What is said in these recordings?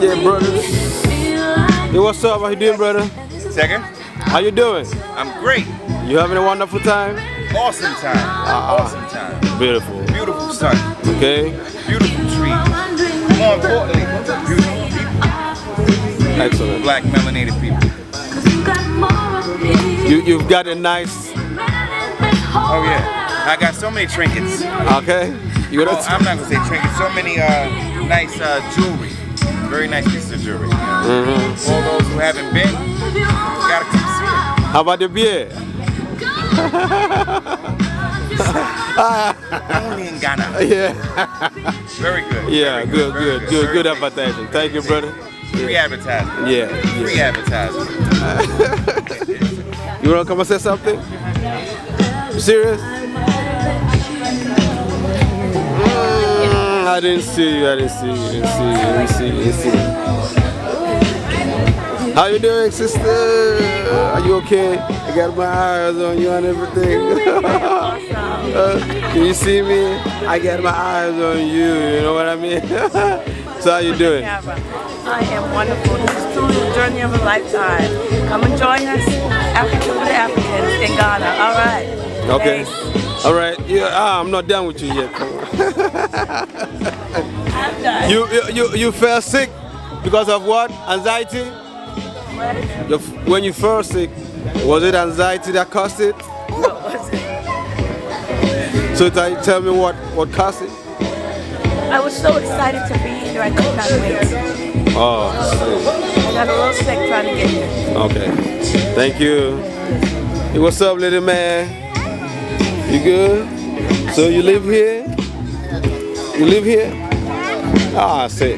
Yeah, brother. Hey, what's up? How you doing, brother? Second, How you doing? I'm great. You having a wonderful time? Awesome time. Awesome time. Beautiful. Beautiful sun. Okay. Beautiful trees. More importantly, beautiful people. Excellent. Black melanated people. You've got a nice. Oh yeah. I got so many trinkets. Okay. You Oh, got I'm not gonna say trinkets. So many nice jewelry. Very nice pieces of jewelry. All those who haven't been, gotta come see it. How about the beer? Only in Ghana. Yeah. Very good. Yeah. Very Good. very Good. Good. Good Very advertising. Thank you, brother. Free advertising. Yeah. Free advertising. You wanna come and say something? You serious? I didn't see you. I didn't see you. Didn't see you. How you doing, sister? Are you okay? I got my eyes on you and everything. Can you see me? I got my eyes on you. You know what I mean? So how you doing? I am wonderful. This is truly the journey of a lifetime. Come and join us, Africa for the Africans in Ghana. All right. Okay. Thanks. All right. Yeah. I'm not done with you yet. Come on. I'm done. You fell sick because of what? Anxiety? What? When you fell sick, was it anxiety that caused it? What was it? So tell me what caused it? I was so excited to be here, I could not wait. Oh, I got a little sick trying to get here. okay. Thank you. Hey, what's up, little man? You good? So you live here? You live here? Ah, I see.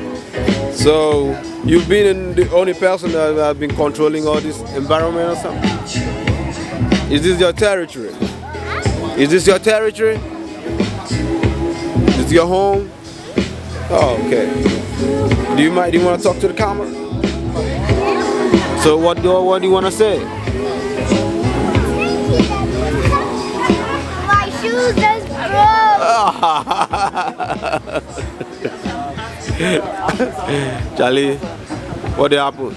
So you've been the only person that has been controlling all this environment or something? Is this your territory? Is this your territory? Is this your home? Oh, okay. Do you want to talk to the camera? So what do you want to say? My shoes just broke. Charlie, what happened?